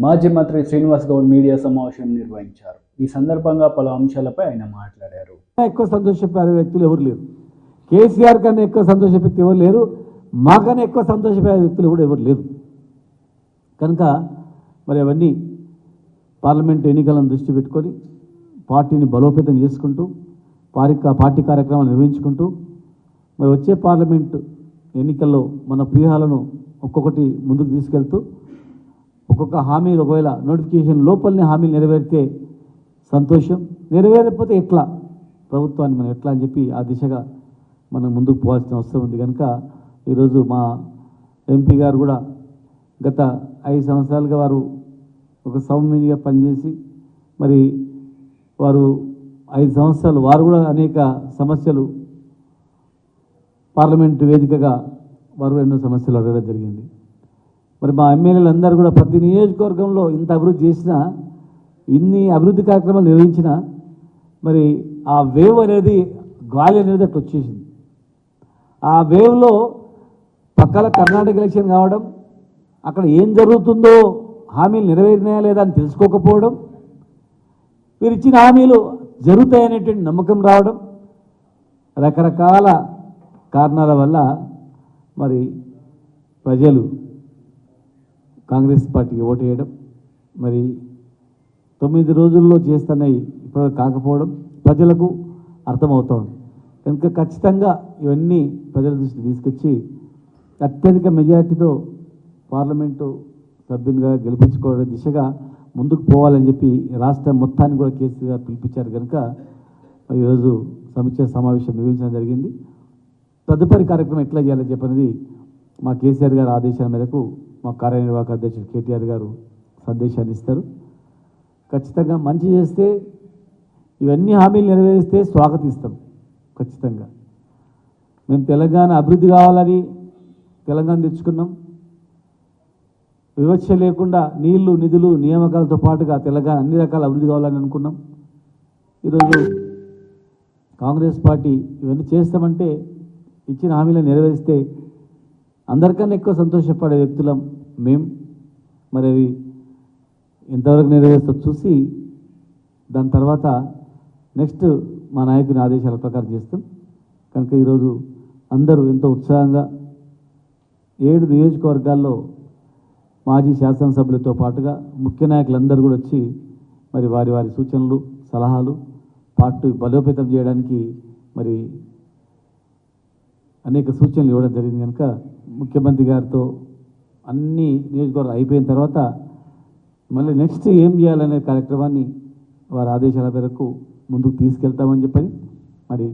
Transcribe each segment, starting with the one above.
మాజీ మంత్రి శ్రీనివాస్ గౌడ్ మీడియా సమావేశం నిర్వహించారు. ఈ సందర్భంగా పలు అంశాలపై ఆయన మాట్లాడారు. ఎక్కువ సంతోషపడే వ్యక్తులు ఎవరు లేరు. కేసీఆర్ కన్నా ఎక్కువ సంతోషపడే వ్యక్తి ఎవరు లేరు. మాకన్నా ఎక్కువ సంతోషపడే వ్యక్తులు కూడా ఎవరు లేరు. కనుక మరి అవన్నీ పార్లమెంట్ ఎన్నికలను దృష్టి పెట్టుకొని పార్టీని బలోపేతం చేసుకుంటూ పార్టీ కార్యక్రమాలు నిర్వహించుకుంటూ మరి వచ్చే పార్లమెంట్ ఎన్నికల్లో మన వ్యూహాలను ఒక్కొక్కటి ముందుకు తీసుకెళ్తూ ఒక్కొక్క హామీలు ఒకవేళ నోటిఫికేషన్ లోపలనే హామీలు నెరవేరితే సంతోషం, నెరవేరకపోతే ఎట్లా ప్రభుత్వాన్ని మనం ఎట్లా అని చెప్పి ఆ దిశగా మనం ముందుకు పోవాల్సిన అవసరం ఉంది. కనుక ఈరోజు మా ఎంపీ గారు కూడా గత 5 సంవత్సరాలుగా వారు ఒక సౌమ్యంగా పనిచేసి మరి వారు 5 సంవత్సరాలు వారు కూడా అనేక సమస్యలు పార్లమెంటు వేదికగా వారు ఎన్నో సమస్యలు అడగడం జరిగింది. మరి మా ఎమ్మెల్యేలు అందరూ కూడా ప్రతి నియోజకవర్గంలో ఇంత అభివృద్ధి చేసినా, ఇన్ని అభివృద్ధి కార్యక్రమాలు నిర్వహించినా మరి ఆ వేవ్ అనేది గాలి అనేది అట్లా వచ్చేసింది. ఆ వేవ్లో పక్కల కర్ణాటక ఎలక్షన్ కావడం, అక్కడ ఏం జరుగుతుందో హామీలు నెరవేరినాయా లేదా అని తెలుసుకోకపోవడం, మీరు ఇచ్చిన హామీలు జరుగుతాయనేటువంటి నమ్మకం రావడం, రకరకాల కారణాల వల్ల మరి ప్రజలు కాంగ్రెస్ పార్టీకి ఓటు వేయడం, మరి 9 రోజుల్లో చేస్తున్నాయి ఇప్పుడు కాకపోవడం ప్రజలకు అర్థమవుతోంది. కనుక ఖచ్చితంగా ఇవన్నీ ప్రజల దృష్టికి తీసుకొచ్చి అత్యధిక మెజార్టీతో పార్లమెంటు సభ్యునిగా గెలిపించుకోవడం దిశగా ముందుకు పోవాలని చెప్పి రాష్ట్రం మొత్తాన్ని కూడా కేసీఆర్ పిలిపించారు. కనుక ఈరోజు సమీక్ష సమావేశం నిర్వహించడం జరిగింది. తదుపరి కార్యక్రమం ఎట్లా చేయాలని చెప్పనేది మా కేసీఆర్ గారి ఆదేశాల మేరకు మా కార్యనిర్వాహక అధ్యక్షుడు కేటీఆర్ గారు సందేశాన్ని ఇస్తారు. ఖచ్చితంగా మంచి చేస్తే ఇవన్నీ హామీలు నెరవేరిస్తే స్వాగతిస్తాం. ఖచ్చితంగా మేము తెలంగాణ అభివృద్ధి కావాలని తెలంగాణ తెచ్చుకున్నాం. వివక్ష లేకుండా నీళ్లు, నిధులు, నియామకాలతో పాటుగా తెలంగాణ అన్ని రకాల అభివృద్ధి కావాలని అనుకున్నాం. ఈరోజు కాంగ్రెస్ పార్టీ ఇవన్నీ చేస్తామంటే ఇచ్చిన హామీలను నెరవేరిస్తే అందరికన్నా ఎక్కువ సంతోషపడే వ్యక్తులం మేం. మరి అవి ఎంతవరకు నెరవేరుస్తో చూసి దాని తర్వాత నెక్స్ట్ మా నాయకుని ఆదేశాల ప్రకారం చేస్తాం. కనుక ఈరోజు అందరూ ఎంతో ఉత్సాహంగా 7 నియోజకవర్గాల్లో మాజీ శాసనసభ్యులతో పాటుగా ముఖ్య నాయకులందరూ కూడా వచ్చి మరి వారి వారి సూచనలు, సలహాలు పార్టీ బలోపేతం చేయడానికి మరి అనేక సూచనలు ఇవ్వడం జరిగింది. కనుక ముఖ్యమంత్రి గారితో అన్ని నియోజకవర్గాలు అయిపోయిన తర్వాత మళ్ళీ నెక్స్ట్ ఏం చేయాలనే కార్యక్రమాన్ని వారి ఆదేశాల మేరకు ముందుకు తీసుకెళ్తామని చెప్పని మరి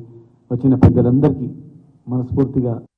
వచ్చిన పెద్దలందరికీ మనస్ఫూర్తిగా